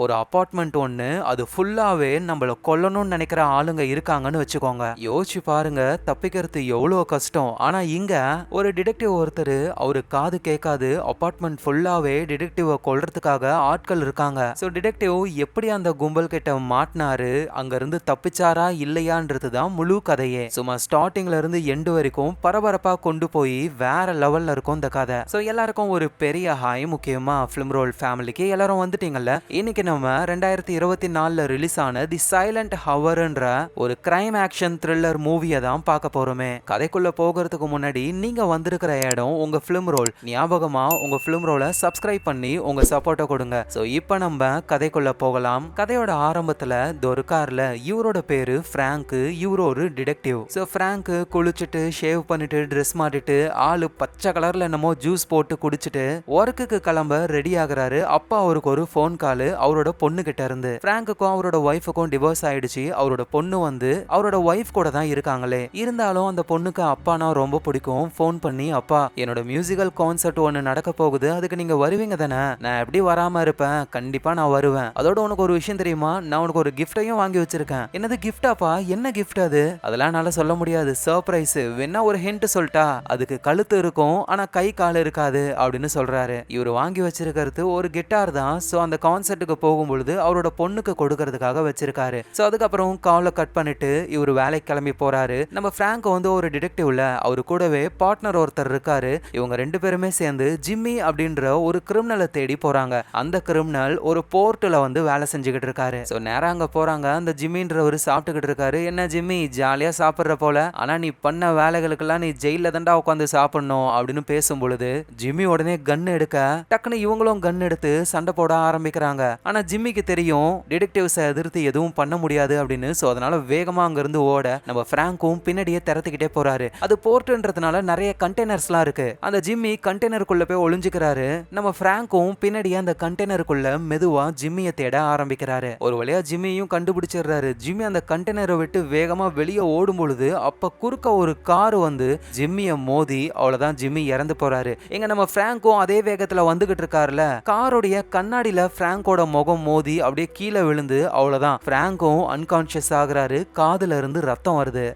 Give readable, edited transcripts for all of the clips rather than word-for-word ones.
ஒரு அபார்ட்மெண்ட் ஒண்ணு அது ஃபுல்லாவே நம்மள கொல்லணும்னு நினைக்கிற ஆளுங்க இருக்காங்கன்னு வச்சுக்கோங்க. யோசிச்சு பாருங்க, தப்பிக்கிறது எவ்வளவு கஷ்டம். ஆனா இங்க ஒரு டிடெக்டிவ் ஒருத்தர், அவரு காது கேட்காது, அபார்ட்மெண்ட் ஃபுல்லாவே டிடெக்டிவ கொல்றதுக்காக ஆட்கள் இருக்காங்க. சோ டிடெக்டிவ் எப்படி அந்த கும்பல் கிட்ட மாட்டினாரு, அங்க இருந்து தப்பிச்சாரா இல்லையான்றது தான் முழு கதையே. சும்மா ஸ்டார்டிங்ல இருந்து எண்டு வரைக்கும் பரபரப்பா கொண்டு போய் வேற லெவல்ல இருக்கும் இந்த கதை. சோ எல்லாருக்கும் ஒரு பெரிய ஹாய். முக்கியமா ஃபிலிம் ரோல் ஃபேமிலிக்கு எல்லாரும் வந்துட்டீங்கல்ல. இன்னைக்கு நம்ம 2024ல ரிலீஸ் ஆன தி சைலண்ட் ஹவர்ன்ற ஒரு கிரைம் ஆக்ஷன் த்ரில்லர் மூவியை தான் பார்க்க போறோமே. கதைக்குள்ள போகிறதுக்கு முன்னாடி நீங்க வந்திருக்கிற இடம் உங்க ஃபிலிம் ரோல். ஞாபகமா உங்க ஃபிலிம் ரோலை சப்ஸ்கிரைப் பண்ணி உங்க சப்போர்ட்டை கொடுங்க. சோ இப்போ நம்ம கதைக்குள்ள போகலாம். கதையோட ஆரம்பத்துல ஒரு கார்ல இவரோட பேரு பிராங்க், இவரு ஒரு டிடெக்டிவ். சோ பிராங்க் குளிச்சுட்டு ஷேவ் பண்ணிட்டு ட்ரெஸ் மாட்டிட்டு ஆளு பச்சை கலர்ல என்னமோ ஜூஸ் போட்டு குடிச்சிட்டு ஒர்க்குக்கு கிளம்ப ரெடி ஆகுறாரு. அப்பா அவருக்கு ஒரு போன் கால் அவரோட பொண்ணு கிட்ட இருந்து. பிராங்குக்கும் அவரோட ஒய்ஃபுக்கும் டிவோர்ஸ் ஆயிடுச்சு. அவரோட பொண்ணு வந்து அவரோட ஒய்ஃப் கூட தான் இருக்காங்களே. இருந்தாலும் அந்த பொண்ணுக்கு அப்பானா ரொம்ப பிடிக்கும். போன் பண்ணி, அப்பா என்னோட மியூசிக்கல் கான்சர்ட் ஒன்னு நடக்க போகுது, அதுக்கு நீங்க வருவீங்க தானே? நான் எப்படி வராம இருப்பேன், கண்டிப்பா நான் வருவேன். அதோட உனக்கு ஒரு விஷயம் தெரியுமா, நான் உனக்கு ஒரு கிஃப்டையும் வாங்கி வச்சிருக்கேன். என்னது கிஃப்டாப்பா? என்ன கிஃப்ட் அது? அதெல்லாம் என்னால சொல்ல முடியாது, சர்ப்ரைஸ். வேணா ஒரு ஹிண்ட் சொல்லிட்டா? அதுக்கு கழுத்து இருக்கும் ஆனா கை கால் இருக்காது அப்படின்னு சொல்றாரு. இவர் வாங்கி வச்சிருக்கிறது ஒரு கிட்டார் தான். சோ அந்த கான்சர்ட்டுக்கு போகும்பொழுது அவரோட பொண்ணுக்கு கொடுக்கறதுக்காக வச்சிருக்காரு. சோ அதுக்கப்புறம் காலை கட் பண்ணிட்டு இவர் வேலைக்கு கிளம்பி போறாரு. நம்ம பிராங்க் வந்து ஒரு டிடெக்டிவ்ல அவரு கூடவே பார்ட்னர் ஒருத்தர் இருக்காரு. இவங்க ரெண்டு பேருமே சேர்ந்து ஜிம்மி அப்படின்ற ஒரு கிரிமினலை தேடி போறாங்க. அந்த கிரிமினல் ஒரு போர்ட்ல வந்து வேலை செஞ்சுக்கிட்டு இருக்காரு. சோ நேரா அங்க போறாங்க. அந்த ஜிம்மின்றவர் சாப்பிட்டுக்கிட்டு இருக்காரு. என்ன ஜிம்மி, ஜாலியா சாப்பிடுற போல, ஆனா நீ பண்ண வேலைகளுக்கெல்லாம் நீ ஜெயில தாண்டா உட்காந்து சாப்பிடணும் அப்படின்னு பேசும் பொழுது ஜிம்மி உடனே கன் எடுக்க டக்குன்னு இவங்களும் கன் எடுத்து சண்டை போட ஆரம்பிக்கிறாங்க. ஆனா ஜிம்மிக்கு தெரியும் டிடெக்டிவ்ஸை எதிர்த்து எதுவும் பண்ண முடியாது அப்படின்னு. சோ அதனால வேகமா அங்க இருந்து ஓட நம்ம பிராங்கும் பின்னாடியே திறத்துக்கிட்டே போறாரு. அது போர்ட்ன்றதுனால நிறைய கண்டெய்னர்ஸ்லாம் இருக்கு. அந்த ஜிம்மி கண்டெய்னருக்குள்ள போய் ஒளிஞ்சுக்கிறாரு. நம்ம பிராங்கும் பின்னாடியே அந்த கண்டெய்னருக்குள்ள மெதுவா ஜிம்மியை தேட ஆரம்பிக்கிறாரு. ஒரு வழியா ஜிம்மியும் கண்டுபிடிச்சிடுறாரு. ஜிம்மி அந்த கண்டெய்னரை விட்டு வேகமா வெளியே ஓடும் பொழுது அப்ப குறுக்க ஒரு கார் வந்து ஜிம்மியை மோதி அவ்வளவுதான் ஜிம்மி இறந்து போறாரு. எங்க நம்ம பிராங்கும் அதே வேகத்துல வந்துகிட்டு இருக்காருல, காரோடைய கண்ணாடியில பிராங்கோட முகம் மோதி அப்படியே கீழே விழுந்து அவ்வளவுதான் பிராங்கும் அன்கான்சியஸ் ஆகுறாரு. காதுல இருந்து ரத்தம் வருது.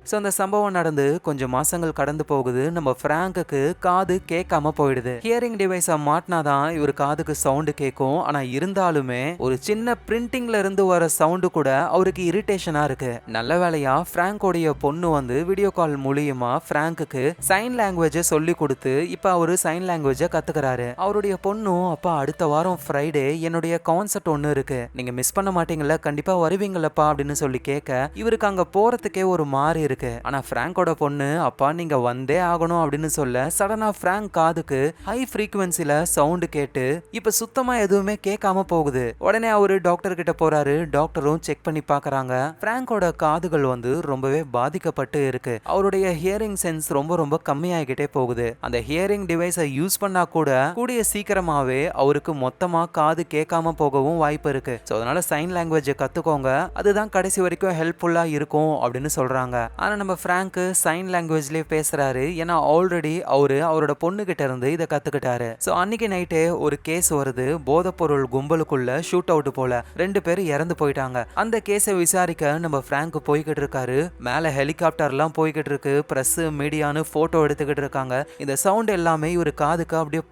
ஸோ அந்த சம்பவம் நடந்து கொஞ்சம் மாசங்கள் கடந்து போகுது. நம்ம பிராங்குக்கு காது கேட்காம போயிடுது. ஹியரிங் டிவைஸை மாட்டினாதான் இவர் காதுக்கு சவுண்டு கேட்கும். ஆனா இருந்தாலுமே ஒரு சின்ன பிரிண்டிங்ல இருந்து வர சவுண்டு கூட அவருக்கு இரிட்டேஷனா இருக்கு. நல்ல வேலையா பிராங்கோடைய பொண்ணு வந்து வீடியோ கால் மூலியமா பிராங்குக்கு சைன் லாங்குவேஜ் சொல்லி கொடுத்து இப்ப அவரு சைன் லாங்குவேஜை கத்துக்கிறாரு. அவருடைய பொண்ணும், அப்பா அடுத்த வாரம் ஃப்ரைடே என்னுடைய கான்சர்ட் ஒண்ணு இருக்கு, நீங்க மிஸ் பண்ண மாட்டீங்கல்ல, கண்டிப்பா வருவீங்களப்பா அப்படின்னு சொல்லி கேட்க இவருக்கு அங்க போறதுக்கே ஒரு மாறி இருக்கு. ஆனா பிராங்கோட பொண்ணு, அப்பா நீங்க வந்தே ஆகணும் அப்படின்னு சொல்ல சடனா பிராங்க் காதுக்கு ஹை ஃப்ரீக்வன்சில சவுண்ட் கேட்டு இப்ப சுத்தமா எதுவுமே கேட்காம போகுது. உடனே அவரு டாக்டர் கிட்ட போறாரு. டாக்டரும் செக் பண்ணி பாக்குறாங்க. பிராங்கோட காதுகள் வந்து ரொம்பவே பாதிக்கப்பட்டு இருக்கு. அவருடைய ஹியரிங் சென்ஸ் ரொம்ப ரொம்ப கம்மியாகிட்டே போகுது. அந்த ஹியரிங் டிவைஸை யூஸ் பண்ணா கூட கூடிய சீக்கிரமாவே அவருக்கு மொத்தமா காது கேட்காம போகவும் வாய்ப்பு இருக்கு. சோ அதனால சைன் லாங்குவேஜை கத்துக்கோங்க, அதுதான் கடைசி வரைக்கும் ஹெல்ப்ஃபுல்லா இருக்கும் அப்படின்னு சொல்றாங்க. ஆனா நம்ம பிராங்க் சைன் லாங்குவேஜ்லயே பேசுறாரு. ஏன்னா ஆல்ரெடி அவரோட பொண்ணு கிட்ட இருந்து இதை கத்துக்கிட்டாரு. சோ அன்னைக்கு நைட்டே ஒரு கேஸ் வருது. போதைப்பொருள் கும்பலுக்குள்ள ஷூட் அவுட் போல 2 பேர் இறந்து போயிட்டாங்க. அந்த கேஸை விசாரிக்க நம்ம பிராங்க் போய்கிட்டு இருக்காரு. மேல ஹெலிகாப்டர்லாம் போய்கிட்டு இருக்கு. பிரஸ் மீடியான்னு போட்டோ எடுத்துக்கிட்டு இருக்காங்க. இந்த சவுண்ட் எல்லாமே இவர் காதுக்கு அப்படியே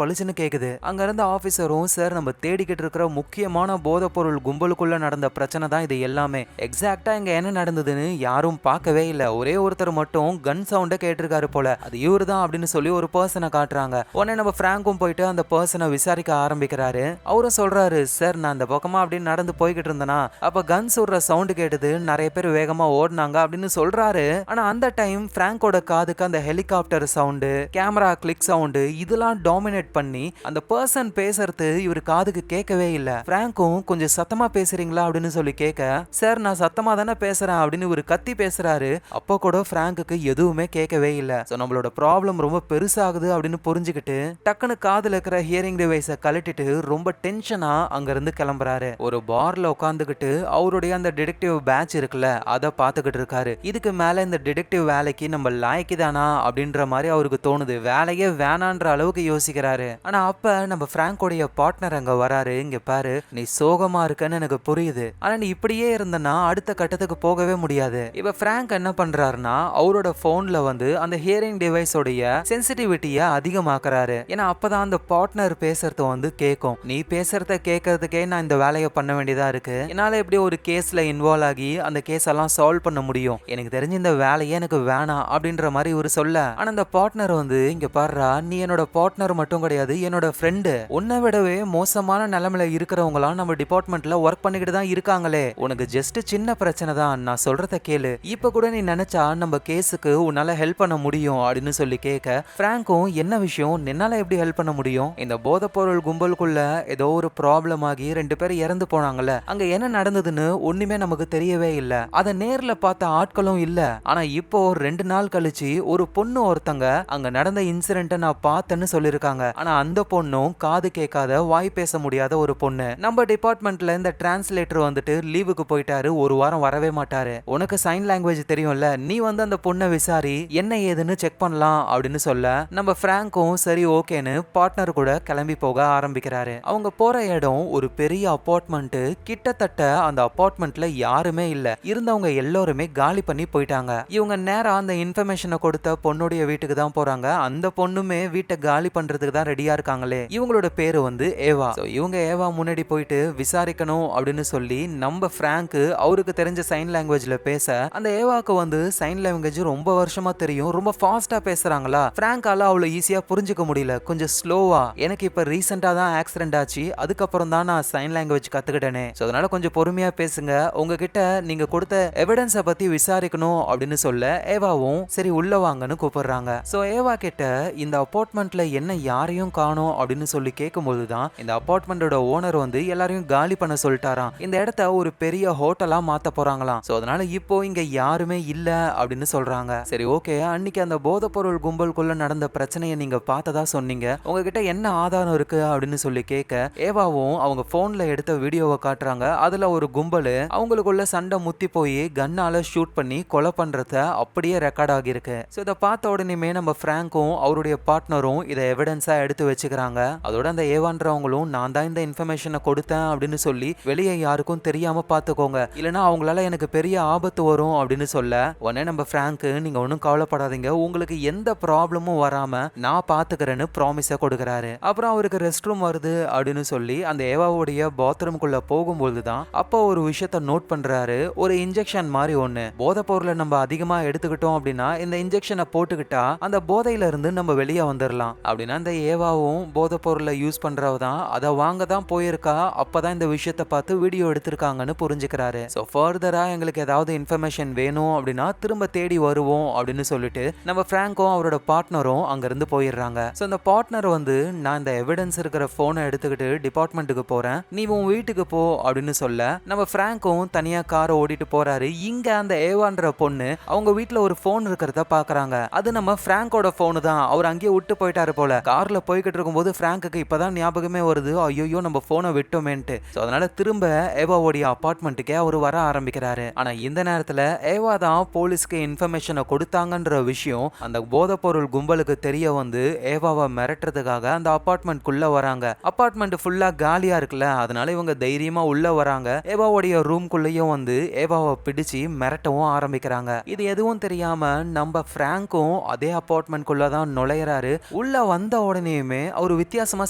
பளிச்சுன்னு கேக்குது. அங்க இருந்த ஆபீசரும், சார் நம்ம தேடிக்கிட்டு இருக்கிற முக்கியமான போதைப்பொருள் கும்பலுக்குள்ள நடந்த பிரச்சனை தான் இது எல்லாமே, எக்ஸாக்டா இங்க என்ன நடந்ததுன்னு யாரும் பார்க்கவே இல்ல, ஒரே ஒருத்தர் மட்டும் கன் சவுண்ட கேட்டிருக்காரு போல, அது இவரு தான் அப்படின்னு சொல்லி ஒரு பர்சனை காட்டுறாங்க. உடனே நம்ம பிராங்கும் போயிட்டு அந்த பர்சனை விசாரிக்க ஆரம்பிக்கிறாரு. அவரும் சொல்றாரு, சார் நான் அந்த பக்கமா அப்படின்னு நடந்து போய்கிட்டு இருந்தேனா அப்ப கன் சுடுற சவுண்ட் கேட்டது, நிறைய பேர் வேகமா ஓடினாங்க அப்படின்னு சொல்றாரு. ஆனா அந்த டைம் பிராங்கோட காதுக்கு அந்த helicopter sound, camera click sound இதெல்லாம் டாமினேட் பண்ணி அந்த பர்சன் பேசுறது இவர் காதுக்கு கேட்கவே இல்ல. பிராங்கும் கொஞ்சம் சத்தமா பேசுறீங்களா அப்படின்னு சொல்லி கேட்க, சார் நான் சத்தமா தானே பேசுறேன் அப்படின்னு ஒரு கத்தி பேசுறாரு. சொல்றாரு. அப்போ கூட பிராங்குக்கு எதுவுமே கேட்கவே இல்ல. சோ நம்மளோட ப்ராப்ளம் ரொம்ப பெருசாகுது அப்படின்னு புரிஞ்சுக்கிட்டு டக்குன்னு காதுல இருக்கிற ஹியரிங் டிவைஸை கழட்டிட்டு ரொம்ப டென்ஷனா அங்க இருந்து கிளம்புறாரு. ஒரு பார்ல உட்காந்துக்கிட்டு அவருடைய அந்த டிடெக்டிவ் பேட்ச் இருக்குல்ல அதை பார்த்துக்கிட்டு இருக்காரு. இதுக்கு மேல இந்த டிடெக்டிவ் வேலைக்கு நம்ம லாய்க்குதானா அப்படின்ற மாதிரி அவருக்கு தோணுது. வேலையே வேணான்ற அளவுக்கு யோசிக்கிறாரு. ஆனா அப்ப நம்ம பிராங்கோடைய பார்ட்னர் அங்க வராரு. இங்க பாரு, நீ சோகமா இருக்கன்னு எனக்கு புரியுது, ஆனா நீ இப்படியே இருந்தனா அடுத்த கட்டத்துக்கு போகவே முடியாது. இப்ப பிராங்க் என்ன பண்றாருன்னா அவரோட போன்ல வந்து அந்த ஹியரிங் டிவைஸோடைய சென்சிட்டிவிட்டிய அதிகமாக்குறாரு. ஏன்னா அப்பதான் அந்த பார்ட்னர் பேசுறது வந்து கேட்கும். நீ பேசுறத கேட்கறதுக்கே நான் இந்த வேலையை பண்ண வேண்டியதா இருக்கு. என்னால எப்படி ஒரு கேஸ்ல இன்வால்வ் ஆகி அந்த கேஸ் எல்லாம் சால்வ் பண்ண முடியும்? எனக்கு தெரிஞ்ச இந்த வேலையே எனக்கு வேணாம் அப்படின்ற மாதிரி ஒரு சொல்ல, ஆனா அந்த பார்ட்னர் வந்து இங்க பாருடா, நீ என்னோட பார்ட்னர் மட்டும் கிடையாது, என்னோட ஃப்ரெண்டு. உன்னை விடவே மோசமான நிலைமையில இருக்கிறவங்களாம் நம்ம டிபார்ட்மெண்ட்ல ஒர்க் பண்ணிக்கிட்டு தான் இருக்காங்களே. உனக்கு ஜஸ்ட் சின்ன பிரச்சனை தான், நான் சொல்றத கேளு. இப்ப கூட நீ நினைச்சா நம்ம கேஸுக்கு உன்னால ஹெல்ப் பண்ண முடியும் அப்படின்னு சொல்லி கேட்க, பிராங்கும் என்ன விஷயம், என்னால எப்படி ஹெல்ப் பண்ண முடியும்? இந்த போதைப்பொருள் கும்பலுக்குள்ள ஏதோ ஒரு ப்ராப்ளம் ஆகி 2 பேர் இறந்து போனாங்கல்ல, அங்க என்ன நடந்ததுன்னு ஒண்ணுமே நமக்கு தெரியவே இல்ல. அத நேர்ல பார்த்த ஆட்களும் இல்ல. ஆனா இப்போ 2 நாள் கழிச்சு ஒரு பொண்ணு ஒருத்தங்க அங்க நடந்த இன்சிடென்ட்டை நான் பார்த்தேன்னு சொல்லிருக்காங்க. ஆனா அந்த பொண்ணும் காது கேட்காத வாய் பேச முடியாத ஒரு பொண்ணு. நம்ம டிபார்ட்மெண்ட்ல இந்த டிரான்ஸ்லேட்டர் வந்துட்டு லீவுக்கு போயிட்டாரு, ஒரு வாரம் வரவே மாட்டாரு. உனக்கு சைன் லாங்குவேஜ் தெரியும்ல, நீ வந்து அந்த பொண்ணை விசாரி என்ன ஏதுன்னு செக் பண்ணலாம் அப்படின்னு சொல்ல, நம்ம பிராங்கும் சரி ஓகேன்னு பார்ட்னர் கூட கிளம்பி போக ஆரம்பிக்கிறாரு. அவங்க போற இடம் ஒரு பெரிய அபார்ட்மெண்ட். கிட்டத்தட்ட அந்த அபார்ட்மெண்ட்ல யாருமே இல்ல. இருந்தவங்க எல்லாருமே காலி பண்ணி போயிட்டாங்க. இவங்க நேரா அந்த இன்ஃபர்மேஷனை கொடுத்த பொண்ணுடைய வீட்டுக்கு தான் போறாங்க. அந்த பொண்ணுமே வீட்டை காலி பண்றதுக்கு தான் ரெடியா இருக்காங்களே. இவங்களோட பேரு வந்து ஏவா. இவங்க ஏவா முன்னாடி போயிட்டு விசாரிக்கணும் அப்படின்னு சொல்லி நம்ம பிராங்க் அவருக்கு தெரிஞ்ச சைன் லாங்குவேஜ்ல பேச, அந்த ஏவாக்கு வந்து சைன் லாங்குவேஜ் ரொம்ப வருஷமா தெரியும். ரொம்ப ஃபாஸ்டா பேசுறாங்களா, பிராங்கால அவ்வளவு ஈஸியா புரிஞ்சுக்க முடியல. கொஞ்சம் ஸ்லோவா, எனக்கு இப்ப ரீசெண்டா தான் ஆக்சிடென்ட் ஆச்சு, அதுக்கப்புறம் தான் நான் சைன் லாங்குவேஜ் கத்துக்கிட்டேனே, அதனால கொஞ்சம் பொறுமையா பேசுங்க, உங்ககிட்ட நீங்க கொடுத்த எவிடன்ஸை பத்தி விசாரிக்கணும் அப்படின்னு சொல்ல, ஏவாவும் சரி உள்ள வாங்கன்னு கூப்பிடுறாங்க. சோ ஏவா கிட்ட இந்த அபார்ட்மெண்ட்ல என்ன யாரையும் காணோம் அப்படின்னு சொல்லி கேட்கும்போது தான் இந்த அபார்ட்மெண்டோட ஓனர் வந்து எல்லாரையும் காலி பண்ண சொல்லிட்டாராம். இந்த இடத்த ஒரு பெரிய ஹோட்டலா மாத்த போறாங்களாம். சோ அதனால இப்போ இங்க யாருமே இல்ல அப்படின்னு சொல்றாங்க. சரி ஓகே, அன்னைக்கு அந்த போதைப்பொருள் கும்பலுக்குள்ள நடந்த பிரச்சனையை நீங்க பார்த்ததா சொன்னீங்க, உங்ககிட்ட என்ன ஆதாரம் இருக்கு அப்படின்னு சொல்லி கேட்க, ஏவாவும் அவங்க போன்ல எடுத்த வீடியோவை காட்டுறாங்க. அதுல ஒரு கும்பல் அவங்களுக்குள்ள சண்டை முத்தி போய் கன்னால ஷூட் பண்ணி கொலை பண்றத அப்படியே ரெக்கார்ட் ஆகியிருக்கு. சோ இதை பார்த்த உடனே நம்ம பிராங்கும் அவருடைய பார்ட்னரும் இதை எவிடன்ஸா எடுத்து வச்சுக்கிறாங்க. அதோட அந்த ஏவான்றவங்களும் நான் தான் இந்த இன்ஃபர்மேஷனை கொடுத்தேன் அப்படின்னு சொல்லி வெளியே யாருக்கும் தெரியாம பாத்துக்கோங்க, இல்லனா அவங்களால எனக்கு பெரிய ஆபத்து வரும் அப்படின்னு சொல்ல, உடனே நம்ம பிராங்க் நீங்க ஒன்னும் கவலைப்படாதீங்க, உங்களுக்கு எந்த ப்ராப்ளமும் வராம நான் பாத்துக்கிறேன்னு ப்ராமிஸை கொடுக்கறாரு. அப்புறம் அவருக்கு ரெஸ்ட் ரூம் வருது அப்படின்னு சொல்லி அந்த ஏவாவுடைய பாத்ரூம்குள்ள போகும்போது தான் அப்போ ஒரு விஷயத்த நோட் பண்றாரு. ஒரு இன்ஜெக்ஷன் மாதிரி ஒண்ணு, போதை பொருளை நம்ம அதிகமா எடுத்துக்கிட்டோம் அப்படின்னா இந்த இன்ஜெக்ஷனை போட்டுக்கிட்டா அந்த போதையில இருந்து நம்ம வெளியே வந்துடலாம் அப்படின்னா, அந்த ஏவாவும் போதை பொருளை யூஸ் பண்றவ தான், அதை வாங்க தான் போயிருக்கா. அப்பதான் இந்த விஷயத்த பார்த்து வீடியோ எடுத்திருக்காங்கன்னு புரிஞ்சுக்கிறாரு. சோ ஃபர்தரா எங்களுக்கு ஏதாவது இன்ஃபர்மேஷன் வேணும் அப்படின்னா திரும்ப தேடி வருவோம் அப்படின்னு சொல்லிட்டு நம்ம பிராங்கும் அவரோட பார்ட்னரும் அங்க இருந்து போயிடுறாங்க. சோ அந்த பார்ட்னர் வந்து நான் இந்த எவிடன்ஸ் இருக்கிற போனை எடுத்துக்கிட்டு டிபார்ட்மெண்ட்டுக்கு போறேன், நீ உன் வீட்டுக்கு போ அப்படின்னு சொல்ல, நம்ம பிராங்கும் தனியா காரை ஓடிட்டு போறாரு. இங்க அந்த ஏவான்ற பொண்ணு அவங்க வீட்டுல ஒரு போன் இருக்கிறத பாக்குறாங்க. அது நம்ம பிராங்கோட போனு தான், அவர் அங்கேயே விட்டு போயிட்டாரு போல. கார்ல போய்கிட்டு இருக்கும்போது பிராங்குக்கு இப்பதான் ஞாபகமே வருது, ஐயோ நம்ம போனை விட்டோமேன்ட்டு. அதனால திரும்ப ஏவாவோடைய அபார்ட்மெண்ட்டுக்கே அவர் வர ஆரம்பிக்கிறாரு. ஆனா இந்த நேரத்துல ஏவா தான் போலீஸ்க்கு இன்ஃபர்மேஷனை கொடுத்தாங்கன்ற விஷயம் அந்த போதைப்பொருள் கும்பலுக்கு தெரிய வந்து ஏவாவை மிரட்டுறதுக்காக அந்த அபார்ட்மெண்ட்குள்ள வராங்க. அபார்ட்மெண்ட் ஃபுல்லா காலியா இருக்குல்ல, அதனால இவங்க தைரியமா உள்ள வராங்க. ஏவாவுடைய ரூம்குள்ளேயும் வந்து ஏவாவை பிடிச்சு மிரட்டவும் ஆரம்பிக்கிறாங்க. இது எதுவும் தெரியாம நம்ம பிராங்கும் அதே அபார்ட்மெண்ட்குள்ள தான் நுழையறாரு. உள்ள வந்த உடனேயுமே அவர் வித்தியாசமா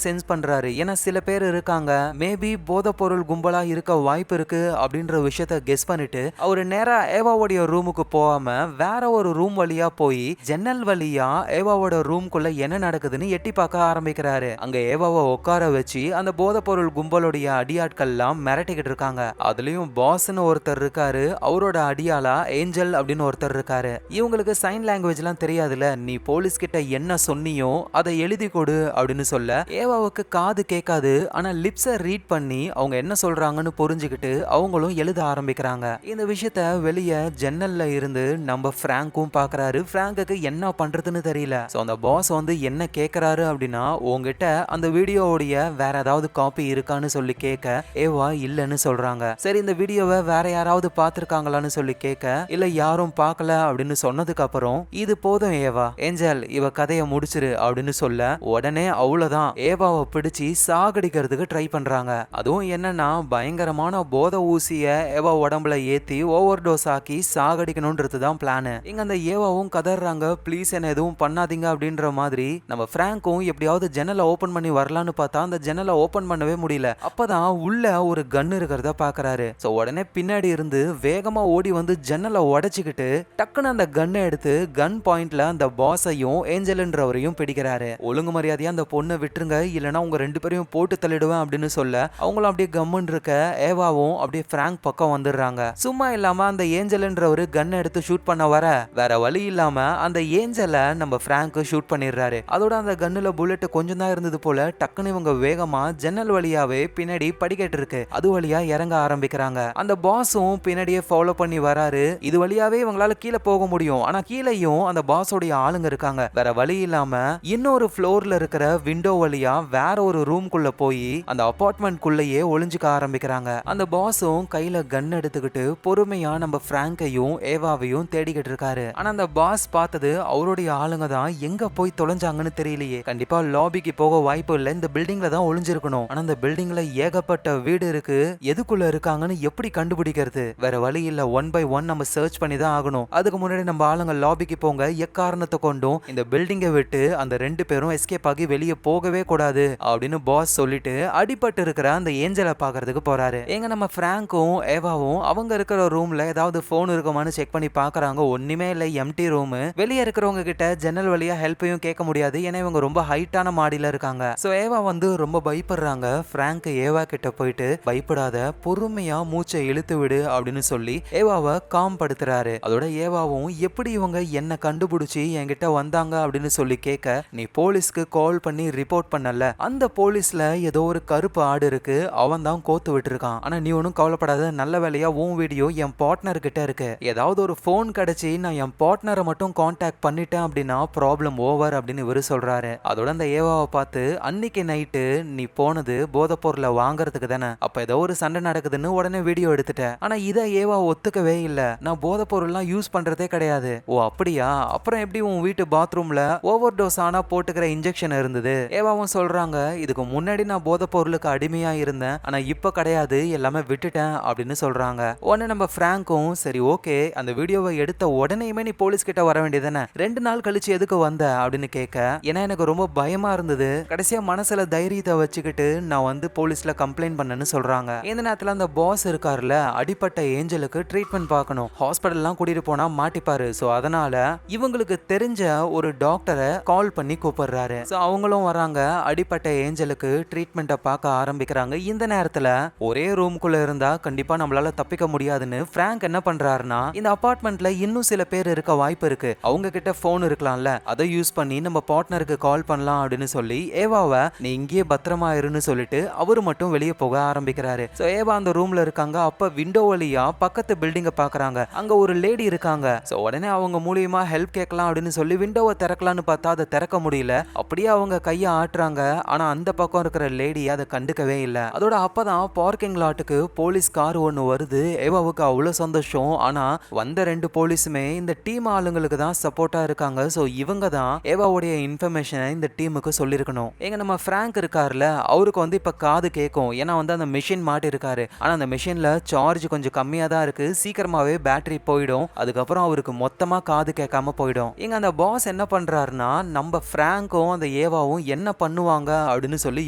சென்ஸ் பண்றாரு. ஏன்னா சில பேர் இருக்காங்க, மேபி போதைப்பொருள் கும்பலா இருக்க வாய்ப்பு இருக்கு அப்படின்ற விஷயத்த கெஸ் பண்ணிட்டு அவரு நேரா ஏவாவுடைய ரூமுக்கு போகாம வேற ஒரு ரூம் வழியா போய் ஜன்னல் வழியா ஏவாவோட ரூம்குள்ள என்ன நடக்குதுன்னு எட்டி பார்க்க ஆரம்பிக்கிறாரு. அங்க ஏவாவை உட்கார வச்சு அந்த போதைப்பொருள் கும்பலுடைய அடியாட்கள்லாம் மிரட்டிக்கிட்டு இருக்காங்க. அதுலயும் பாஸ்ன்னு ஒருத்தர் இருக்காரு, அவரோட அடியாளா ஏஞ்சல் அப்படின்னு ஒருத்தர் இருக்காரு. இவங்களுக்கு சைன் லாங்குவேஜ் எல்லாம் தெரியாதுல, நீ போலீஸ் கிட்ட என்ன சொன்னியோ அதை எழுதி கொடு அப்படின்னு சொல்ல, ஏவாவுக்கு காது கேட்காது, ஆனா லிப்ஸை ரீட் பண்ணி அவங்க என்ன சொல்றாங்கன்னு புரிஞ்சுக்கிட்டு அவங்களும் எழுத ஆரம்பிக்கிறாங்க. இந்த விஷயத்த வெளியே ஜன்னல் ஜன்னல்ல இருந்து நம்ம பிராங்கும் பாக்குறாரு. பிராங்குக்கு என்ன பண்றதுன்னு தெரியல. சோ அந்த பாஸ் வந்து என்ன கேக்குறாரு அப்படின்னா, உங்ககிட்ட அந்த வீடியோவுடைய வேற ஏதாவது காப்பி இருக்கான்னு சொல்லி கேட்க ஏவா இல்லன்னு சொல்றாங்க. சரி இந்த வீடியோவை வேற யாராவது பாத்துருக்காங்களான்னு சொல்லி கேட்க இல்ல யாரும் பார்க்கல அப்படின்னு சொன்னதுக்கு அப்புறம் இது போதும் ஏவா, ஏஞ்சல் இவ கதையை முடிச்சிரு அப்படின்னு சொல்ல உடனே அவ்வளவுதான் ஏவாவை பிடிச்சி சாகடிக்கிறதுக்கு ட்ரை பண்றாங்க. அதுவும் என்னன்னா பயங்கரமான போதை ஊசிய ஏவா உடம்புல ஏத்தி ஓவர் டோஸ் ஆக்கி சாகடிக்கணும்ன்றது தான் பிளான். இங்க அந்த ஏவாவும் கதறாங்க, ப்ளீஸ் என்ன எதுவும் பண்ணாதீங்க அப்படின்ற மாதிரி. நம்ம பிராங்கும் எப்படியாவது ஜன்னலை ஓபன் பண்ணி வரலான்னு பார்த்தா அந்த ஜன்னலை ஓபன் பண்ணவே முடியல. அப்பதான் உள்ள ஒரு கன் இருக்கிறத பாக்குறாரு. சோ உடனே பின்னாடி இருந்து வேகமா ஓடி வந்து ஜன்னலை உடைச்சுக்கிட்டு டக்குன்னு அந்த கன்னை எடுத்து கன் பாயிண்ட்ல அந்த பாஸையும் ஏஞ்சல்ன்றவரையும் பிடிக்கிறாரு. ஒழுங்கு மரியாதையா அந்த பொண்ணை விட்டுருங்க, இல்லனா உங்க ரெண்டு பேரையும் போட்டு தள்ளிடுவேன் அப்படின்னு சொல்ல அவங்களும் அப்படியே கம்முன்னு இருக்க ஏவாவும் அப்படியே பிராங்க் பக்கம் வந்துடுறாங்க. சும்மா இல்லாம அந்த ஏஞ்சல்ன்றவரு கன் எடுத்து ஷூட் பண்ண வர வேற வழி இல்லாம அந்த ஏஞ்சலை நம்ம பிராங்க் ஷூட் பண்ணிடுறாரு. அதோட அந்த கன்னுல புல்லட் கொஞ்சம் தான் இருந்தது போல டக்குன்னு இவங்க வேகமா ஜன்னல் வழியாவே பின்னாடி படிக்கட்டு இருக்கு அது வழியா இறங்க ஆரம்பிக்கிறாங்க. அந்த பாஸும் பின்னாடியே ஃபாலோ பண்ணி வராரு. இது வழியாவே இவங்களால கீழே போக முடியும். ஆனா கீழேயும் அந்த பாஸோடைய ஆளுங்க இருக்காங்க. வேற வழி இல்லாம இன்னொரு ஃப்ளோர்ல இருக்கிற விண்டோ வழியா வேற ஒரு ரூம்குள்ள போய் அந்த அபார்ட்மெண்ட் குள்ளேயே ஒளிஞ்சுக்க ஆரம்பிக்கிறாங்க. அந்த பாஸும் கையில கன் எடுத்துக்கிட்டு பொறுமையா நம்ம பிராங்கையும் ஏவாவையும் தேடிக்கிட்டு இருக்காரு. ஆனா அந்த பாஸ் பார்த்தது அவருடைய ஆளுங்க தான் எங்க போய் தொலைஞ்சாங்கன்னு தெரியலையே. கண்டிப்பா லாபிக்கு போக வாய்ப்பு இல்ல, இந்த பில்டிங்ல தான் ஒளிஞ்சிருக்கணும். ஆனா அந்த பில்டிங்ல ஏகப்பட்ட வீடு இருக்கு, எதுக்குள்ள இருக்காங்கன்னு எப்படி கண்டுபிடிக்கிறது? வேற வழி இல்ல, ஒன் பை ஒன் நம்ம சர்ச் பண்ணி தான் ஆகணும். அதுக்கு முன்னாடி நம்ம ஆளுங்க லாபிக்கு போங்க, எக்காரணத்தை கொண்டும் இந்த பில்டிங்கை விட்டு அந்த ரெண்டு பேரும் எஸ்கேப் ஆகி வெளியே போகவே கூடாது அப்படின்னு பாஸ் சொல்லிட்டு அடிபட்டு இருக்கிற அந்த ஏஞ்சலை பாக்குறதுக்கு போறாரு. எங்க நம்ம பிராங்கும் ஏவாவும் அவங்க இருக்கிற ரூம்ல ஏதாவது போன் இருக்குமான்னு செக் பண்ணி பாக்குறாங்க. ஒண்ணுமே இல்ல, எம்டி ரூம். வெளியே இருக்கிறவங்க கிட்ட ஜன்னல் வழியா ஹெல்ப்பையும் கேட்க முடியாது, ஏன்னா இவங்க ரொம்ப ஹைட்டான மாடியில இருக்காங்க. சோ ஏவா வந்து ரொம்ப பயப்படுறாங்க. பிராங்க் ஏவா கிட்ட போயிட்டு பயப்படாத, பொறுமையா மூச்சை இழுத்து விடு அப்படின்னு சொல்லி ஏவாவை காம் படுத்துறாரு. அதோட ஏவாவும் எப்படி இவங்க என்ன கண்டுபிடிச்சி என்கிட்ட வந்தாங்க அப்படின்னு சொல்லி கேட்க, நீ போலீஸ்க்கு கால் பண்ணி ரிப்போர்ட் பண்ணல, அந்த போலீஸ்ல ஏதோ ஒரு கருப்பு ஆடு இருக்கு, அவன் தான் கோத்து விட்டுருக்கான். ஆனா நீ ஒன்னும் கவலைப்படாத, நல்ல வேலையா உன் வீடியோ என் பார்ட்னர் கிட்ட இருக்கு, ஏதாவது ஒரு போன் கிடைச்சி நான் என் பார்ட்னரை மட்டும் கான்டாக்ட் பண்ணிட்டேன் அப்படின்னா ப்ராப்ளம் ஓவர் அப்படின்னு இவரு சொல்றாரு. அதோட அந்த ஏவாவை பார்த்து, அன்னைக்கு நைட்டு நீ போனது போதை பொருளை வாங்குறதுக்கு தானே, அப்ப ஏதோ ஒரு சண்டை நடக்குதுன்னு உடனே வீடியோ எடுத்துட்டேன். ஆனா இதை ஏவா ஒத்துக்கவே இல்ல, நான் போதை பொருள்லாம் யூஸ் பண்றதே கிடையாது. ஓ அப்படியா, அப்புறம் எப்படி உன் வீட்டு பாத்ரூம்ல ஓவர் டோஸ் ஆனா போட்டுக்கிற இன்ஜெக்ஷன் இருந்தது? ஏவாவும் சொல்றாங்க, இதுக்கு முன்னாடி நான் போதை பொருளுக்கு அடிமையா இருந்தேன், ஆனா இப்ப கிடையாது, எல்லாமே விட்டுட்டேன் அப்படின்னு சொல்றாங்க. உடனே நம்ம பிராங்கும் சரி ஓகே, அந்த வீடியோவை எடுத்த உடனேயுமே நீ போலீஸ் கிட்ட வர வேண்டியதானே, 2 நாள் கழிச்சு எதுக்கு வந்த அப்படின்னு கேட்க, ஏன்னா எனக்கு ரொம்ப பயமா இருந்தது, கடைசியா மனசுல தைரியத்தை வச்சுக்கிட்டு நான் வந்து போலீஸ்ல கம்ப்ளைண்ட் பண்ணேன்னு சொல்றாங்க. இந்த நேரத்துல அந்த பாஸ் இருக்காருல, அடிப்பட்ட ஏஞ்சலுக்கு ட்ரீட்மெண்ட் பார்க்கணும், ஹாஸ்பிட்டல்லாம் கூட்டிட்டு போனா மாட்டிப்பாரு. சோ அதனால இவங்களுக்கு தெரிஞ்ச ஒரு டாக்டரை கால் பண்ணி கூப்பிடுறாரு. சோ அவங்களும் வராங்க, அடிப்பட்ட ஏஞ்சலுக்கு ட்ரீட்மெண்ட்டை பார்க்க ஆரம்பிக்கிறாங்க. இந்த நேரத்துல ஒரே ரூம்குள்ள இருந்தா கண்டிப்பா நம்மளால தப்பிக்க முடியாதுன்னு பிராங்க் என்ன பண்றாருன்னா, இந்த அபார்ட்மெண்ட்ல இன்னும் சில பேர் இருக்க வாய்ப்பு இருக்கு, அவங்க கிட்ட போன் இருக்கலாம்ல, அதை யூஸ் பண்ணி நம்ம பார்ட்னருக்கு கால் பண்ணலாம் அப்படின்னு சொல்லி ஏவாவை நீ இங்கேயே பத்திரமா இருன்னு சொல்லிட்டு அவரு மட்டும் வெளியே போக ஆரம்பிக்கிறாரு. சோ ஏவா அந்த ரூம்ல இருக்காங்க. அப்ப விண்டோ வழியா பக்கத்து பில்டிங்க பாக்குறாங்க, அங்க ஒரு லேடி இருக்காங்க. சோ உடனே அவங்க மூலியமா ஹெல்ப் கேட்கலாம் அப்படின்னு சொல்லி விண்டோவை திறக்கலான்னு பார்த்தா அதை திறக்க முடியல. அப்படியே அவங்க கையை ஆட்டுறாங்க, ஆனா அந்த பக்கம் இருக்கிற லேடி அதை கண்டுக்கவே இல்லை. அதோட அப்பதான் பார்க்கிங் லாட்டுக்கு போலீஸ் கார் ஒன்னு வருது. ஏவாவுக்கு அவ்வளவு சந்தோஷம். ஆனா வந்த 2 போலீஸுமே இந்த டீம் ஆளுங்களுக்கு தான் சப்போர்ட்டா இருக்காங்க. சோ இவங்க தான் ஏவாவுடைய இன்ஃபர்மேஷனை இந்த டீமுக்கு சொல்லிருக்கணும். எங்க நம்ம பிராங்க் இருக்காருல, அவருக்கு வந்து இப்ப காது கேட்கும், ஏன்னா வந்து அந்த மிஷின் மாட்டி இருக்காரு. ஆனா அந்த மிஷின்ல சார்ஜ் கொஞ்சம் கம்மியா தான் இருக்கு, சீக்கிரமாவே பேட்டரி போயிடும், அதுக்கப்புறம் அவருக்கு மொத்தமா காது கேட்காம போயிடும். எங்க அந்த பாஸ் என்ன பண்றாருன்னா, நம்ம பிராங்கும் அந்த ஏவாவும் என்ன பண்ணுவாங்க அப்படின்னு சொல்லி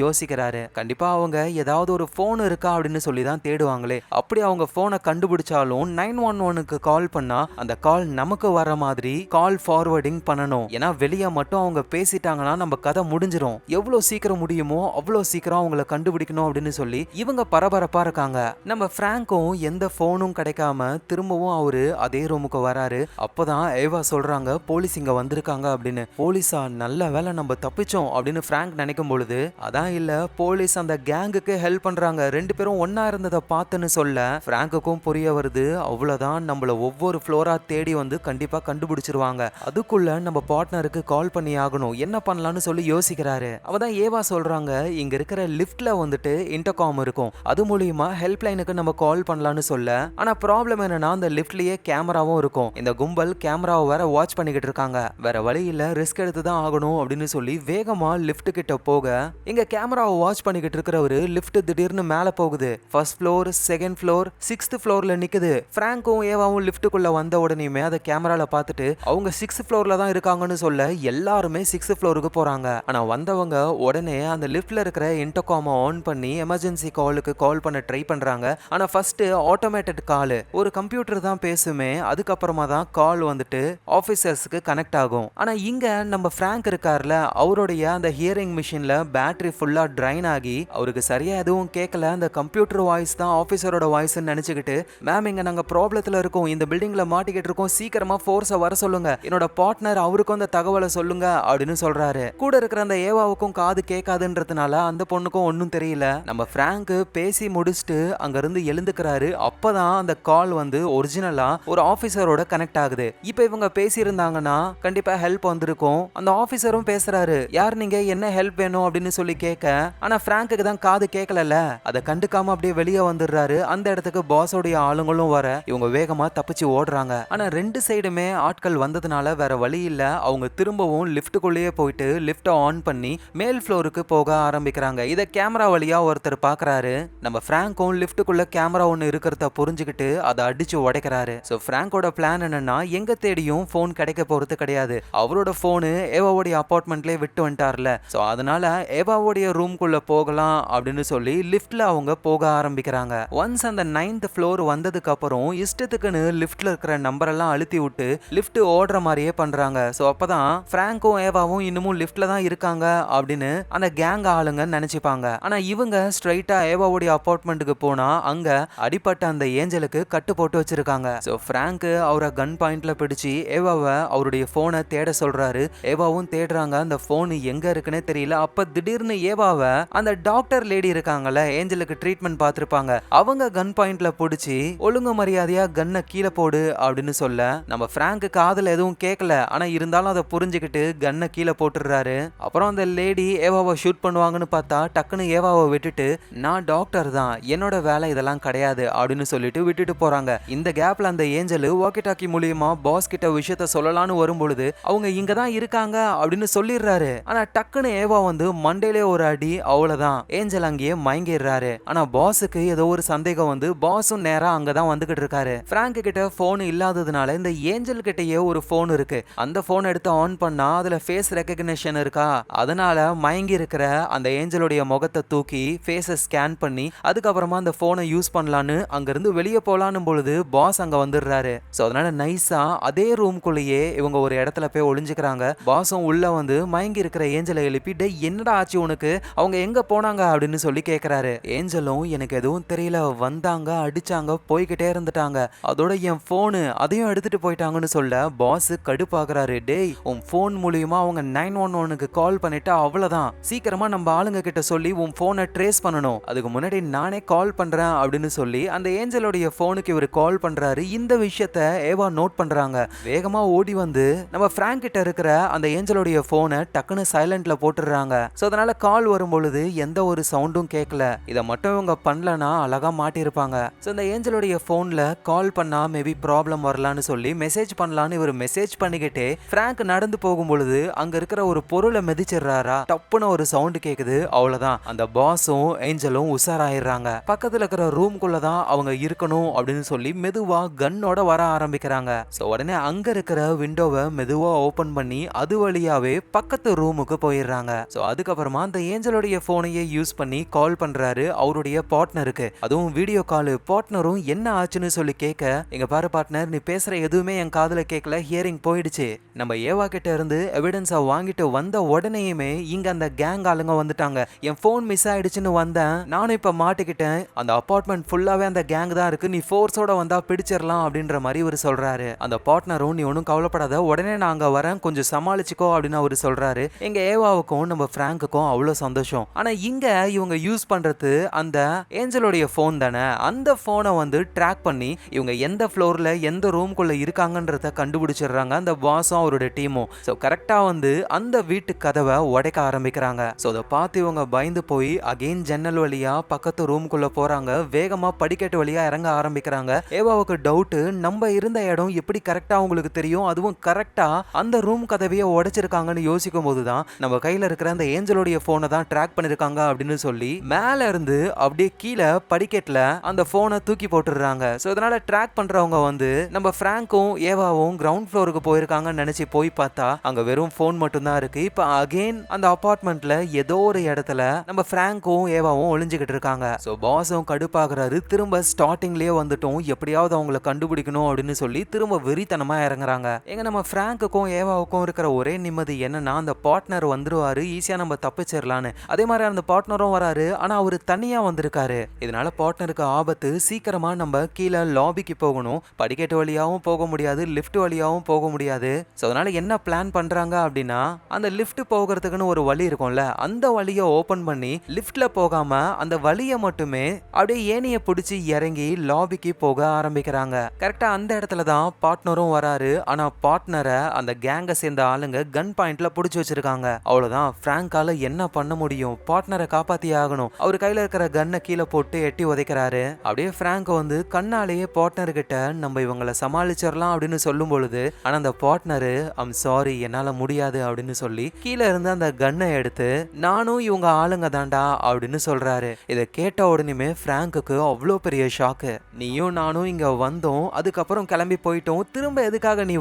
யோசிக்கிறாரு. கண்டிப்பா அவங்க ஏதாவது ஒரு போன் இருக்கா அப்படின்னு சொல்லி தான் தேடுவாங்களே, அப்படி அவங்க போனை கண்டுபிடிச்சாலும் 911க்கு கால் பண்ணா அந்த கால் நமக்கு வர மாதிரி கால் ஃபார்வர்டிங் பண்ணணும். ஏன்னா வெளியே மட்டும் அவங்க பேசிட்டாங்கன்னா நம்ம கதை முடிஞ்சிரும், எவ்வளவு சீக்கிரம் முடியுமோ அவ்வளவு சீக்கிரம் அவங்கள கண்டுபிடிக்கணும் அப்படின்னு சொல்லி இவங்க பரபரப்பா இருக்காங்க. நம்ம பிராங்கும் எந்த போனும் கிடைக்காம திரும்பவும் அவரு அதே ரூமுக்கு வராரு. அப்பதான் ஏவா சொல்றாங்க, போலீஸ் இங்க வந்திருக்காங்க அப்படின்னு. போலீஸா, நல்ல வேலை நம்ம தப்பிச்சோம் அப்படின்னு பிராங்க் நினைக்கும் பொழுது, அதான் இல்ல, போலீஸ் அந்த கேங்குக்கு ஹெல்ப் பண்றாங்க, 2 பேரும் ஒன்னா இருந்ததை பார்த்துன்னு சொல்ல பிராங்குக்கும் புரிய வருது, அவ்வளவுதான் நம்ம நம்மள ஒவ்வொரு ஃப்ளோரா தேடி வந்து கண்டிப்பா கண்டுபிடிச்சிருவாங்க. அதுக்குள்ள நம்ம பார்ட்னருக்கு கால் பண்ணி ஆகணும். என்ன பண்ணலாம்னு சொல்லி யோசிக்கிறாரு. அவதான் ஏவா சொல்றாங்க, இங்க இருக்கிற லிஃப்ட்ல வந்துட்டு இன்டர்காம் இருக்கும். அது மூலியமா ஹெல்ப் லைனுக்கு நம்ம கால் பண்ணலாம்னு சொல்ல, ஆனா ப்ராப்ளம் என்னன்னா அந்த லிஃப்ட்லயே கேமராவும் இருக்கும். இந்த கும்பல் கேமராவை வேற வாட்ச் பண்ணிக்கிட்டு இருக்காங்க. வேற வழி இல்ல, ரிஸ்க் எடுத்து தான் ஆகணும் அப்படின்னு சொல்லி வேகமா லிஃப்ட் கிட்ட போக, இங்க கேமராவை வாட்ச் பண்ணிக்கிட்டு இருக்கிறவரு லிஃப்ட் திடீர்னு மேல போகுது. First floor, second floor, 6th ஃப்ளோர்ல நிக்குது. பிராங்கும் ஏவாவும் லிஃப்ட்டுக்குள்ள வந்த உடனேயுமே அதை கேமரால பார்த்துட்டு அவங்க 6th ஃப்ளோர்ல தான் இருக்காங்கன்னு சொல்ல எல்லாருமே 6th ஃப்ளோருக்கு போறாங்க. ஆனா வந்தவங்க உடனே அந்த லிஃப்ட்ல இருக்கிற இன்டர்காமை ஆன் பண்ணி எமர்ஜென்சி காலுக்கு கால் பண்ண ட்ரை பண்றாங்க. ஆனா ஃபர்ஸ்ட் ஆட்டோமேட்டட் கால், ஒரு கம்ப்யூட்டர் தான் பேசுமே, அதுக்கப்புறமா தான் கால் வந்துட்டு ஆபீசர்ஸ்க்கு கனெக்ட் ஆகும். ஆனா இங்க நம்ம பிராங்க் இருக்கார்ல, அவருடைய அந்த ஹியரிங் மிஷின்ல பேட்டரி ஃபுல்லா ட்ரைன் ஆகி அவருக்கு சரியா எதுவும் கேட்கல. அந்த கம்ப்யூட்டர் வாய்ஸ் தான் ஆபீசரோட வாய்ஸ் நினைச்சுக்கிட்டு, மேம் இங்க நாங்க ப்ராப்ளத்துல இருக்கோம், இந்த பில்டிங்ல மாட்டிக்கிட்டு இருக்கோம், சீக்கிரமா ஃபோர்ஸை வர சொல்லுங்க, என்னோட பார்ட்னர் அவருக்கும் அந்த தகவலை சொல்லுங்க அப்படின்னு சொல்றாரு. கூட இருக்கிற அந்த ஏவாவுக்கும் காது கேட்காதுன்றதுனால அந்த பொண்ணுக்கும் ஒன்னும் தெரியல. நம்ம பிராங்க் பேசி முடிச்சுட்டு அங்க இருந்து எழுந்துக்கிறாரு. அப்பதான் அந்த கால் வந்து ஒரிஜினலா ஒரு ஆபீசரோட கனெக்ட் ஆகுது. இப்ப இவங்க பேசி இருந்தாங்கன்னா கண்டிப்பா ஹெல்ப் வந்திருக்கும். அந்த ஆபீசரும் பேசுறாரு, யார் நீங்க, என்ன ஹெல்ப் வேணும் அப்படின்னு சொல்லி கேட்க, ஆனா பிராங்க்கு தான் காது கேட்கல. அதை கண்டுக்காம அப்படியே வெளியே வந்துடுறாரு. அந்த இடத்துக்கு பாஸோடைய ஆளுங்களும் வர இவங்க வேகமா தப்பிச்சு ஓடுறாங்க. ஆனா ரெண்டு சைடுமே ஆட்கள் வந்ததுனால வேற வழி இல்ல, அவங்க திரும்பவும் லிஃப்ட்டுக்குள்ளேயே போயிட்டு லிஃப்ட் ஆன் பண்ணி மேல் ஃப்ளோருக்கு போக ஆரம்பிக்கிறாங்க. இத கேமரா வழியா ஒருத்தர் பாக்குறாரு. நம்ம பிராங்கும் லிஃப்ட்டுக்குள்ள கேமரா ஒன்னு இருக்கிறத புரிஞ்சுக்கிட்டு அதை அடிச்சு உடைக்கிறாரு. சோ பிராங்கோட பிளான் என்னன்னா, எங்க தேடியும் போன் கிடைக்க போறது கிடையாது. அவரோட போனு ஏவாவுடைய அபார்ட்மெண்ட்லயே விட்டு வந்துட்டார்ல, சோ அதனால ஏவாவுடைய ரூம்குள்ள போகலாம் அப்படின்னு சொல்லி லிஃப்ட்ல அவங்க போக ஆரம்பிக்கிறாங்க. ஒன்ஸ் அந்த 9th ஃப்ளோர் வந்ததுக்கு அப்புறம் இஷ்டத்துக்குன்னு லிஃப்ட்ல இருக்கிற நம்பர் எல்லாம் அழுத்தி விட்டு லிஃப்ட் ஓடுற மாதிரியே பண்றாங்க. சோ அப்பதான் பிராங்கும் ஏவாவும் இன்னமும் லிஃப்ட்ல தான் இருக்காங்க அப்படின்னு அந்த கேங் ஆளுங்க நினைச்சுப்பாங்க. ஆனா இவங்க ஸ்ட்ரைட்டா ஏவாவுடைய அபார்ட்மெண்ட்டுக்கு போனா அங்க அடிப்பட்ட அந்த ஏஞ்சலுக்கு கட்டு போட்டு வச்சிருக்காங்க. சோ பிராங்க் அவரை கன் பாயிண்ட்ல பிடிச்சு ஏவாவை அவருடைய போனை தேட சொல்றாரு. ஏவாவும் தேடுறாங்க, அந்த போன் எங்க இருக்குன்னே தெரியல. அப்ப திடீர்னு ஏவாவை அந்த டாக்டர் லேடி இருக்காங்கல்ல, ஏஞ்சலுக்கு ட்ரீட்மெண்ட் பார்த்திருப்பாங்க, அவங்க கன் பாயிண்ட்ல பிடிச்சி ஒழுங்கு மரியாதையா கன்னை கீழே போடு அப்படின்னு சொல்ல, நம்ம பிராங்க் காதுல எதுவும் கேட்கல. ஆனா இருந்தாலும் அதை புரிஞ்சுக்கிட்டு கன்னை கீழே போட்டுறாரு. அப்புறம் அந்த லேடி ஏவாவை ஷூட் பண்ணுவாங்கன்னு பார்த்தா டக்குன்னு ஏவாவை விட்டுட்டு, நான் டாக்டர் தான், என்னோட வேலை இதெல்லாம் கிடையாது அப்படின்னு சொல்லிட்டு விட்டுட்டு போறாங்க. இந்த கேப்ல அந்த ஏஞ்சல் வாக்கி டாக்கி மூலியமா பாஸ் கிட்ட விஷயத்த சொல்லலாம்னு வரும்பொழுது அவங்க இங்க தான் இருக்காங்க அப்படின்னு சொல்லிடுறாரு. ஆனா டக்குன்னு ஏவா வந்து மண்டையிலே ஒரு அடி, அவ்வளவுதான், ஏஞ்சல் அங்கேயே மயங்கிடுறாரு. ஆனா பாஸுக்கு ஏதோ ஒரு சந்தேகம் வந்து பாஸும் நேரா அங்கதான் வந்துகிட்டு இருக்காரு. பிராங்க் கிட்ட போன் இல்லாததுனால இந்த ஏஞ்சல் கிட்டயே ஒரு போன் இருக்கு. அந்த போன் எடுத்து ஆன் பண்ணா அதுல ஃபேஸ் ரெகக்னிஷன் இருக்கா, அதனால மயங்கி இருக்கிற அந்த ஏஞ்சலுடைய முகத்தை தூக்கி ஃபேஸை ஸ்கேன் பண்ணி அதுக்கப்புறமா அந்த போனை யூஸ் பண்ணலான்னு அங்கிருந்து வெளியே போலான்னு பொழுது பாஸ் அங்க வந்துடுறாரு. சோ அதனால நைஸா அதே ரூம்குள்ளேயே இவங்க ஒரு இடத்துல போய் ஒளிஞ்சுக்கிறாங்க. பாஸும் உள்ள வந்து மயங்கி இருக்கிற ஏஞ்சலை எழுப்பி, டே என்னடா ஆச்சு உனக்கு, அவங்க எங்க போனாங்க அப்படின்னு சொல்லி கேக்குறாரு. ஏஞ்சலும் எனக்கு எதுவும் தெரியல, வந்தாங்க, அடிச்சாங்க, போய்கிட்டே இருந்துட்டாங்க, அதோட என் போனு அதையும் எடுத்துட்டு போயிட்டாங்கன்னு சொல்ல பாஸ் கடுப்பாக்குறாரு. டேய், உன் போன் மூலியமா அவங்க 911க்கு கால் பண்ணிட்டு அவ்வளவுதான், சீக்கிரமா நம்ம ஆளுங்க கிட்ட சொல்லி உன் போனை ட்ரேஸ் பண்ணணும், அதுக்கு முன்னாடி நானே கால் பண்றேன் அப்படின்னு சொல்லி அந்த ஏஞ்சலுடைய போனுக்கு இவர் கால் பண்றாரு. இந்த விஷயத்த ஏவா நோட் பண்றாங்க. வேகமா ஓடி வந்து நம்ம பிராங்க் கிட்ட இருக்கிற அந்த ஏஞ்சலுடைய போனை டக்குன்னு சைலண்ட்ல போட்டுறாங்க. சோ அதனால கால் வரும் பொழுது எந்த ஒரு சவுண்டும் கேட்கல. இதை மட்டும் இவங்க பண்ணலனா அழகா மாட்டிருப்பாங்க. சோ இந்த ஏஞ்சலுடைய போன்ல கால் பண்ணா மேபி ப்ராப்ளம் வரலான்னு சொல்லி மெசேஜ் பண்ணலான்னு இவர் மெசேஜ் பண்ணிக்கிட்டே பிராங்க் நடந்து போகும் பொழுது அங்க இருக்கிற ஒரு பொருளை மிதிச்சிடுறாரா, டப்புன்னு ஒரு சவுண்ட் கேக்குது. அவ்வளவுதான், அந்த பாஸும் ஏஞ்சலும் உஷாராயிடுறாங்க. பக்கத்துல இருக்கிற ரூம்குள்ள தான் அவங்க இருக்கணும் அப்படின்னு சொல்லி மெதுவா கன்னோட வர ஆரம்பிக்கிறாங்க. சோ உடனே அங்க இருக்கிற விண்டோவை மெதுவா ஓபன் பண்ணி அது வழியாவே பக்கத்து ரூமுக்கு போயிடுறாங்க. சோ அதுக்கப்புறமா அந்த ஏஞ்சலுடைய போனையே யூஸ் பண்ணி கால் பண்றாரு அவருடைய பார்ட்னருக்கு. அதுவும் வீடியோ கால். பார்ட்னரும் என்ன ஆச்சுன்னு சொல்லி கேட்க, எங்க பாரு பார்ட்னர், நீ பேசுற எதுவுமே என் காதுல கேட்கல, ஹியரிங் போயிடுச்சு, நம்ம ஏவா கிட்ட இருந்து எவிடன்ஸா வாங்கிட்டு வந்த உடனேயுமே இங்க அந்த கேங் ஆளுங்க வந்துட்டாங்க, என் போன் மிஸ் ஆயிடுச்சுன்னு வந்தேன், நானும் இப்ப மாட்டிக்கிட்டேன், அந்த அபார்ட்மெண்ட் ஃபுல்லாவே அந்த கேங் தான் இருக்கு, நீ ஃபோர்ஸோட வந்தா பிடிச்சிடலாம் அப்படின்ற மாதிரி இவர் சொல்றாரு. அந்த பார்ட்னரும், நீ ஒன்னும் கவலைப்படாத, உடனே நாங்க வரேன், கொஞ்சம் சமாளிச்சுக்கோ அப்படின்னு அவர் சொல்றாரு. எங்க ஏவாவுக்கும் நம்ம பிராங்குக்கும் அவ்வளவு சந்தோஷம். ஆனா இங்க இவங்க யூஸ் பண்றது அந்த ஏஞ்சலுடைய போன் தானே, அந்த போனை வந்து ட்ராக் பண்ணி இவங்க எந்த ஃப்ளோர்ல எந்த ரூம்குள்ள இருக்காங்கன்றத கண்டுபிடிச்சிடுறாங்க அந்த பாஸும் அவரோட டீமும். ஸோ கரெக்டா வந்து அந்த வீட்டு கதவை உடைக்க ஆரம்பிக்கிறாங்க. ஸோ அதை பார்த்து இவங்க பயந்து போய் அகைன் ஜன்னல் வழியா பக்கத்து ரூம்குள்ள போறாங்க. வேகமா படிக்கட்டு வழியா இறங்க ஆரம்பிக்கிறாங்க. ஏவாவுக்கு டவுட், நம்ம இருந்த இடம் எப்படி கரெக்டா உங்களுக்கு தெரியும், அதுவும் கரெக்டா அந்த ரூம் கதவையே உடைச்சிருக்காங்கன்னு யோசிக்கும் போதுதான் நம்ம கையில இருக்கிற அந்த ஏஞ்சலோடைய போனை தான் ட்ராக் பண்ணிருக்காங்க அப்படின்னு சொல்லி மேல இருந்து அப்படியே கீழே படிக்கட்டுல அந்த போனை தூக்கி போட்டுடுறாங்க. சோ இதனால ட்ராக் பண்றவங்க வந்து நம்ம பிராங்கும் ஏவாவும் கிரவுண்ட் ஃப்ளோருக்கு போயிருக்காங்கன்னு நினைச்சு போய் பார்த்தா அங்க வெறும் போன் மட்டும் தான் இருக்கு. இப்ப அகைன் அந்த அபார்ட்மெண்ட்ல ஏதோ ஒரு இடத்துல நம்ம பிராங்கும் ஏவாவும் ஒளிஞ்சுக்கிட்டு இருக்காங்க. சோ பாஸும் கடுப்பாகிறாரு. திரும்ப ஸ்டார்டிங்லயே வந்துட்டோம், எப்படியாவது அவங்களை கண்டுபிடிக்கணும் அப்படின்னு சொல்லி திரும்ப வெறித்தனமா இறங்குறாங்க. எங்க நம்ம பிராங்குக்கும் ஏவாவுக்கும் இருக்கிற ஒரே நிம்மதி என்னன்னா அந்த பார்ட்னர் வந்துருவாரு, ஈஸியா நம்ம தப்பிச்சிடலான்னு. அதே மாதிரி அந்த பார்ட்னரும் வராரு, ஆனா அவரு தனியா வந்திருக்காரு. இதனால பார்ட்னருக்கு ஆபத்து. சீக்கிரமா நம்ம கீழே லாபிக்கு போகணும். படிக்கட்டு வழியாவும் போக முடியாது, லிஃப்ட் வழியாவும் போக முடியாது. சோ அதனால என்ன பிளான் பண்றாங்க அப்படின்னா அந்த லிஃப்ட் போகிறதுக்குன்னு ஒரு வழி இருக்கும்ல, அந்த வழியை ஓபன் பண்ணி லிஃப்ட்ல போகாம அந்த வழியை மட்டுமே அப்படியே ஏணியை பிடிச்சி இறங்கி லாபிக்கு போக ஆரம்பிக்கிறாங்க. கரெக்டா அந்த இடத்துல தான் பார்ட்னரும் வராரு. ஆனா பார்ட்னரை அந்த கேங்க சேர்ந்த ஆளுங்க கன் பாயிண்ட்ல புடிச்சு வச்சிருக்காங்க. அவ்வளவுதான், பிராங்கால என்ன பண்ண முடியும், பார்ட்னரை காப்பாத்தி ஆகணும். அவர் கையில இருக்கிற கன்னை கீழே போட்டு எட்டி உதைக்கிறாரு. அப்படியே பிராங்க் வந்து கண்ணாலேயே பார்ட்னர் கிட்ட நம்ம இவங்களை சமாளிச்சிடலாம் அப்படின்னு சொல்லும் பொழுது ஆனா அந்த பார்ட்னரு ஐம் சாரி என்னால முடியாது அப்படின்னு சொல்லி கீழே இருந்து அந்த கன்னை எடுத்து நானும் இவங்க ஆளுங்க தாண்டா அப்படின்னு சொல்றாரு. இதை கேட்ட உடனே பிராங்குக்கு அவ்வளோ பெரிய ஷாக்கு. நீயும் நானும் இங்க வந்தோம், அதுக்கப்புறம் கிளம்பி போயிட்டோம், திரும்ப எதுக்காக நீ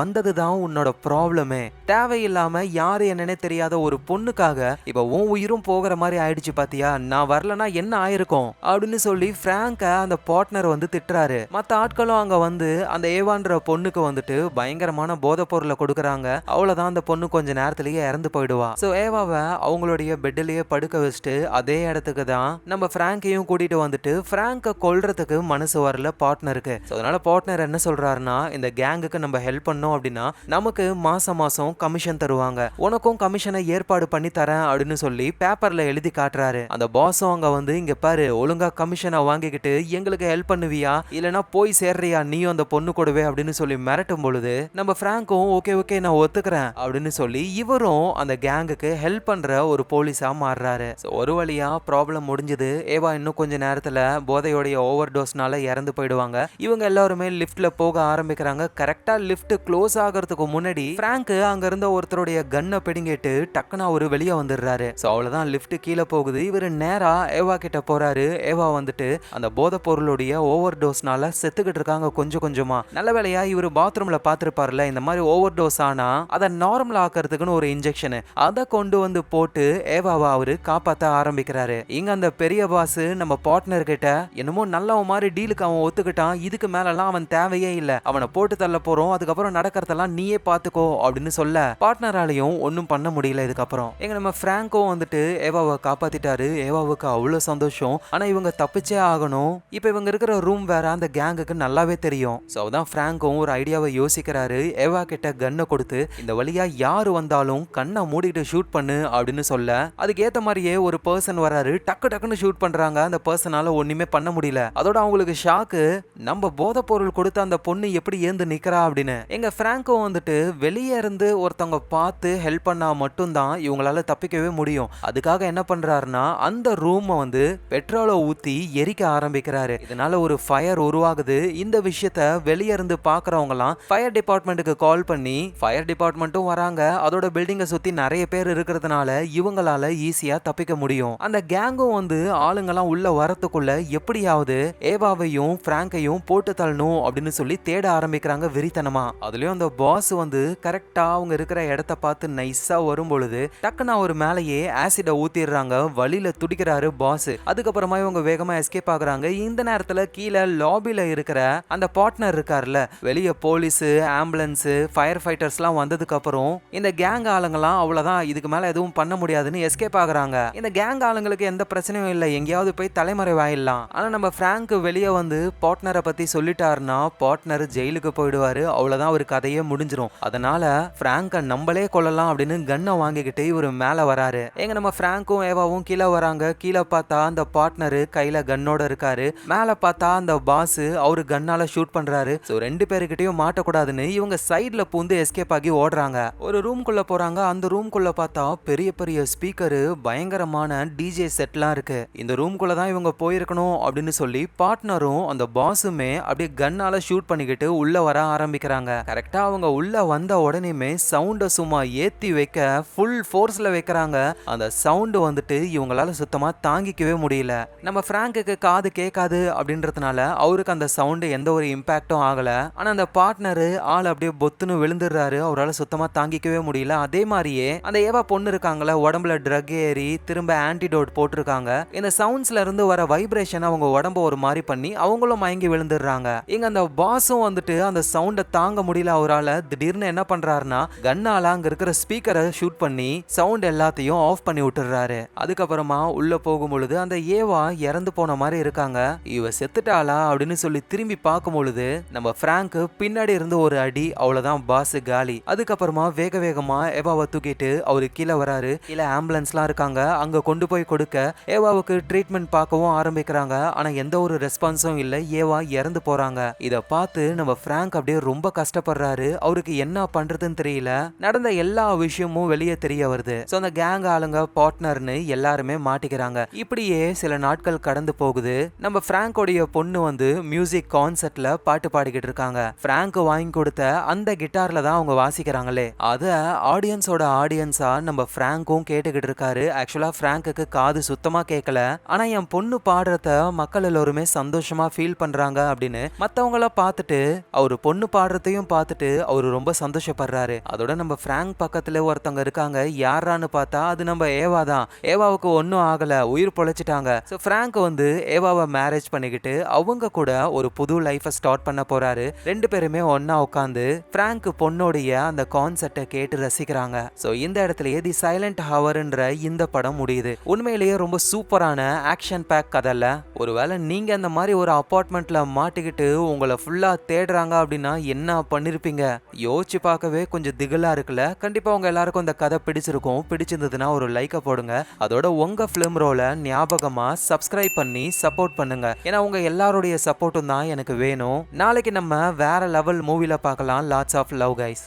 வந்ததுதான் உன்னோட ப்ராப்ளமே. தேவையில்லாம யாரு என்னன்னே தெரியாத ஒரு பொண்ணுக்காக இப்ப உன் உயிரும் போகிற மாதிரி ஆயிடுச்சு பாத்தியா, நான் வரலனா என்ன ஆயிருக்கும் அப்படின்னு சொல்லி பிராங்க அந்த பார்ட்னர் வந்து திட்டுறாரு. மத்த ஆட்களும் அங்க வந்து அந்த ஏவான்ற பொண்ணுக்கு வந்துட்டு பயங்கரமான போதை பொருளை கொடுக்கறாங்க. அவ்வளவுதான், அந்த பொண்ணு கொஞ்ச நேரத்திலேயே இறந்து போயிடுவா. சோ ஏவாவை அவங்களுடைய பெட்லயே படுக்க வச்சுட்டு அதே இடத்துக்கு தான் நம்ம பிராங்கையும் கூட்டிட்டு வந்துட்டு பிராங்க கொல்றதுக்கு மனசு வரல பார்ட்னருக்கு. அதனால பார்ட்னர் என்ன சொல்றாருன்னா இந்த கேங்குக்கு நம்ம ஹெல்ப் பண்ணோம் அப்படின்னா நமக்கு மாசம் மாசம் கமிஷன் தருவாங்க, உனக்கும் கமிஷனை ஏற்பாடு பண்ணி தரேன் அப்படின்னு சொல்லி பேப்பர்ல எழுதி காட்டுறாரு. அந்த பாஸும் அங்க வந்து இங்க பாரு, ஒழுங்கா கமிஷனை வாங்கிக்கிட்டு எங்களுக்கு ஹெல்ப் பண்ணுவியா இல்லனா போய் சேர்றியா நீயும் அந்த பொண்ணு கூடவே அப்படின்னு சொல்லி மிரட்டும் பொழுது நம்ம பிராங்கும் ஓகே ஓகே நான் ஒத்துக்கிறேன் அப்படின்னு சொல்லி இவரும் அந்த கேங்குக்கு ஹெல்ப் பண்ற ஒரு போலீஸா மாறுறாரு. ஒரு வழியா ப்ராப்ளம் முடிஞ்சது. ஏவா இன்னும் கொஞ்ச நேரத்துல போதையோடைய ஓவர் டோஸ்னால இறந்து போயிடுவாங்க. இவங்க எல்லாருமே லிஃப்ட்ல போக ஆரம்பிக்கிறாங்க. கரெக்டா லிஃப்ட் க்ளோஸ் ஆகிறதுக்கு முன்னாடி பிராங்க் அங்க இருந்த ஒருத்தருடைய கன்னை பிடிங்கிட்டு டக்குன்னு அவரு வெளியே வந்துடுறாரு. சோ அவ்வளவுதான், லிஃப்ட் கீழே போகுது. இவரு நேரா ஏவா கிட்ட போறாரு. ஏவா வந்துட்டு அந்த போதை பொருளுடைய ஓவர் டோஸ்னால செத்துக்கிட்டு இருக்காங்க கொஞ்சம் கொஞ்சமா. நல்ல வேளையா இவரு பாத்ரூம்ல பாத்துருப்பாருல, இந்த மாதிரி ஓவர் டோஸ் ஆனா அதை நார்மல் ஆக்கிறதுக்குன்னு ஒரு இன்ஜெக்ஷன், அதை கொண்டு வந்து போட்டு ஏவாவை அவரு காப்பாத்த ஆரம்பிக்கிறாரு. இங்க அந்த பெரிய பாஸ் நம்ம பார்ட்னர் கிட்ட என்னமோ நல்லவன் மாதிரி டீலுக்கு அவன் ஒத்துக்கிட்டான், இதுக்கு மேலலாம் அவன் தேவையே இல்ல, அவனை போட்டு தள்ள போறோம், அதுக்கப்புறம் நடக்கிறதெல்லாம் நீயே பாத்துக்கோ அப்படின்னு சொல்ல பார்ட்னராலையும் ஒன்னும் பண்ண முடியல. இதுக்கப்புறம் எங்க நம்ம பிராங்கோ வந்துட்டு ஏவாவை காப்பாத்திட்டாரு. ஏவாவுக்கு அவ்வளவு சந்தோஷம். ஆனா இவங்க தப்பிச்சே ஆகணும். இப்ப இவங்க இருக்கிற ரூம் வேற அந்த கேங்குக்கு நல்லாவே தெரியும். சோ அதான் பிராங்கும் ஒரு ஐடியாவை யோசிக்கிறாரு. ஏவா கிட்ட கன்னை கொடுத்து இந்த வழியா யாரு வந்தாலும் கண்ணை மூடிட்டு ஷூட் பண்ணு அப்படின்னு சொல்ல அதுக்கு ஏத்த மாதிரியே ஒரு பர்சன் வராரு. டக்கு டக்குன்னு ஷூட் பண்றாங்க. அந்த பர்சனால ஒண்ணுமே பண்ண முடியல. அதோட அவங்களுக்கு ஷாக்கு, நம்ம போதை பொருள் கொடுத்த அந்த பொண்ணு எப்படி ஏந்து நிக்கிறா அப்படின்னு. எங்க பிராங்கோ வந்துட்டு வெளியே இருந்து ஒருத்தவங்க பார்த்து ஹெல்ப் பண்ணா மட்டும்தான் இவங்களால தப்பிக்கவே முடியும். அதுக்காக என்ன பண்றாருன்னா அந்த ரூமை வந்து பெட்ரோலை ஊத்தி எரிக்க ஆரம்பிக்கிறாரு. இதனால ஒரு ஃபயர் உருவாகுது. இந்த விஷயத்த வெளியே இருந்து பாக்குறவங்க எல்லாம் ஃபயர் டிபார்ட்மெண்ட்டுக்கு கால் பண்ணி ஃபயர் டிபார்ட்மெண்ட்டும் வராங்க. அதோட பில்டிங்கை சுத்தி நிறைய பேர் இருக்கிறதுனால இவங்களால ஈஸியா தப்பிக்க முடியும். அந்த கேங்கும் வந்து ஆளுங்கெல்லாம் உள்ள வரத்துக்குள்ள எப்படியாவது ஏவாவையும் பிராங்கையும் போட்டு தள்ளணும் அப்படின்னு சொல்லி தேட ஆரம்பிக்கிறாங்க வெறித்தனமா. அதுலயும் அந்த பாஸ் வந்து கரெக்டா அவங்க இருக்கிற இடத்த பார்த்து நைஸா வரும் பொழுது டக்குன்னு அவர் மேலேயே ஆசிட ஊத்திடுறாங்க. வழியில துடிக்கிறாரு பாஸ். அதுக்கப்புறமா இவங்க வேகமா எஸ்கேப் ஆகுறாங்க. இந்த நேரத்துல கீழே லாபில இருக்கிற அந்த பார்ட்னர் இருக்காருல்ல, வெளியே போலீஸ், ஆம்புலன்ஸ், ஃபயர் ஃபைட்டர்ஸ் எல்லாம் வந்ததுக்கு அப்புறம் இந்த கேங் ஆளுங்கெல்லாம் அவ்வளவுதான், இதுக்கு மேல எதுவும் பண்ண முடியாதுன்னு எஸ்கேப் ஆகுறாங்க. இந்த கேங் ஆளுங்களுக்கு எந்த பிரச்சனையும் இல்லை, எங்கேயாவது போய் தலைமறைவாயிடலாம். ஆனா நம்ம பிராங்க் வெளியே வந்து பார்ட்னரை பத்தி சொல்லிட்டாருன்னா பார்ட்னர் ஜெயிலுக்கு போயிடுவாரு. அவ்வளவுதான், ஒரு கதையே முடிஞ்சிரும். அதனால பிராங்க நம்மளே கொள்ளலாம் அப்படின்னு கன்னை வாங்கிக்கிட்டு இவரு மேல வராரு. எங்க நம்ம பிராங்கும் ஏவாவும் கீழே வராங்க. கீழே பார்த்தா அந்த பார்ட்னர் கையில கன்னோட இருக்காரு. மேல பார்த்தா அந்த பாஸ் அவரு கன்னால ஷூட் பண்றாரு. சோ 2 பேருக்கிட்டயும் மாட்டக்கூடாதுன்னு இவங்க சைடுல பூந்து எஸ்கேப் ஆகி ஓடுறாங்க. ஒரு ரூம்குள்ள போறாங்க. அந்த ரூம்குள்ள பார்த்தா பெரிய பெரிய ஸ்பீக்கரு, பயங்கரமான டிஜே செட்லாம் இருக்கு. இந்த ரூம்குள்ள தான் இவங்க போயிருக்கணும் அப்படின்னு சொல்லி பார்ட்னரும் அந்த பாஸுமே அப்படியே கன்னால ஷூட் பண்ணிக்கிட்டு உள்ள வர ஆரம்பிக்கிறாங்க. கரெக்டா அவங்க உள்ள வந்த உடனேமே சவுண்ட சும்மா ஏத்தி வைக்க ஃபுல் ஃபோர்ஸ்ல வைக்கிறாங்க. அந்த சவுண்ட் வந்துட்டு இவங்களால சுத்தமா தாங்கிக்கவே முடியல. நம்ம பிராங்குக்கு காது கேட்காது அப்படின்றதுனால அவருக்கு அந்த சவுண்ட் எந்த ஒரு இம்பாக்டும் ஆகல. ஆனா அந்த பார்ட்னரு ஆள் அப்படியே பொத்துன்னு விழுந்துடுறாரு. அவரால் சுத்தமா தாங்கிக்கவே முடியல. அதே மாதிரியே அந்த ஏவா பொண்ணு இருக்காங்கள, உடம்புல ட்ரக் ஏறி திரும்ப ஆன்டிடோட் போட்டிருக்காங்க. இந்த சவுண்ட்ஸ்ல இருந்து வர வைப்ரேஷன் அவங்க உடம்ப ஒரு மாதிரி பண்ணி அவங்களும் மயங்கி விழுந்துடுறாங்க. இங்க அந்த பாஸும் வந்துட்டு அந்த சவுண்ட தாங்க முடியல. அவரால் திடீர்னு என்ன பண்றாருன்னா கன்னால அங்க இருக்கிற ஸ்பீக்கரை ஷூட் பண்ணி சவுண்ட் எல்லாத்தையும் ஆஃப் பண்ணி விட்டுறாரு. அதுக்கப்புறமா உள்ள போகும் பொழுது அந்த ஏவா இறந்து போன மாதிரி இருக்காங்க. இவ செத்துட்டாளா அப்படின்னு சொல்லி திரும்பி பார்க்கும் பொழுது நம்ம பிராங்க் பின்னாடி இருந்து ஒரு அடி, அவ்வளவுதான் பாஸ் காலி. அதுக்கப்புறமா வேக வேகமா ஏவாவை தூக்கிட்டு அவரு கீழே வராரு. கீழே ஆம்புலன்ஸ்லாம் இருக்காங்க. அங்க கொண்டு போய் கொடுக்க ஏவாவுக்கு ட்ரீட்மெண்ட் பார்க்கவும் ஆரம்பிக்கிறாங்க. ஆனா எந்த ஒரு ரெஸ்பான்ஸும் இல்ல. ஏவா இறந்து போறாங்க. இத பார்த்து நம்ம பிராங்க் அப்படியே ரொம்ப கஷ்டப்படுறாரு. அவருக்கு என்ன பண்றதுன்னு தெரியல. நடந்த எல்லா விஷயமும் வெளியே தெரிய வருது. சோ அந்த கேங் ஆளுங்க பார்ட்னர்னு எல்லாருமே மாட்டிக்கிறாங்க. இப்படியே சில நாட்கள் கடந்து போகுது. நம்ம பிராங்கோடைய பொண்ணு வந்து மியூசிக் கான்சர்ட்ல பாட்டு பாடிக்கிட்டு இருக்காங்க. பிராங்க் வாங்கி கொடுத்த அந்த கிட்டார்ல தான் அவங்க வாசிக்கிறாங்களே. அத ஆடியன்ஸோட ஆடியன்ஸா நம்ம பிராங்கும் கேட்டுக்கிட்டு இருக்காரு. ஆக்சுவலா பிராங்குக்கு காது சுத்தமா கேட்கல. ஆனா என் பொண்ணு பாடுறத மக்கள் எல்லாருமே சந்தோஷமா ஃபீல் பண்றாங்க அப்படின்னு மத்தவங்கள பார்த்துட்டு அவரு பொண்ணு பாடுறதையும் பார்த்துட்டு அவரு ரொம்ப சந்தோஷப்படுறாரு. அதோட நம்ம பிராங்க் பக்கத்துல ஒருத்தவங்க இருக்காங்க. யாரான்னு பார்த்தா அது நம்ம ஏவா தான். ஏவாவுக்கு ஒன்னும் ஆகல, உயிர் பொழைச்சிட்டாங்க. சோ பிராங்க் வந்து ஏவாவை மேரேஜ் பண்ணிக்கிட்டு அவங்க கூட ஒரு புது லைஃபை ஸ்டார்ட் பண்ண போறாரு. 2 பேருமே ஒன்னா உட்காந்து பிராங்க் பொண்ணோடைய அந்த கான்செப்டை கேட்டு ரசிக்கிறாங்க. சோ இந்த இடத்துலயே தி சைலண்ட் ஹவர்ன்ற இந்த படம் முடியுது. உண்மையிலேயே ரொம்ப சூப்பரான ஆக்ஷன் பேக் கதைல. ஒருவேளை நீங்க அந்த மாதிரி ஒரு அபார்ட்மெண்ட்ல மாட்டிக்கிட்டு உங்களை ஃபுல்லா தேடுறாங்க அப்படின்னா என்ன பண்ணிருப்பீங்க? யோசிச்சு பார்க்கவே கொஞ்சம் திகிலா இருக்குல்ல. கண்டிப்பா உங்க எல்லாருக்கும் இந்த கதை பிடிச்சிருக்கும். பிடிச்சிருந்ததுன்னா ஒரு லைக்கை போடுங்க. அதோட உங்க ஃபிலிம் ரோல ஞாபகமா சப்ஸ்கிரைப் பண்ணி சப்போர்ட் பண்ணுங்க. ஏன்னா உங்க எல்லாருடைய சப்போர்ட்டும் தான் எனக்கு வேணும். நாளைக்கு நம்ம வேற லெவல் மூவில பார்க்கலாம். Lots of love guys.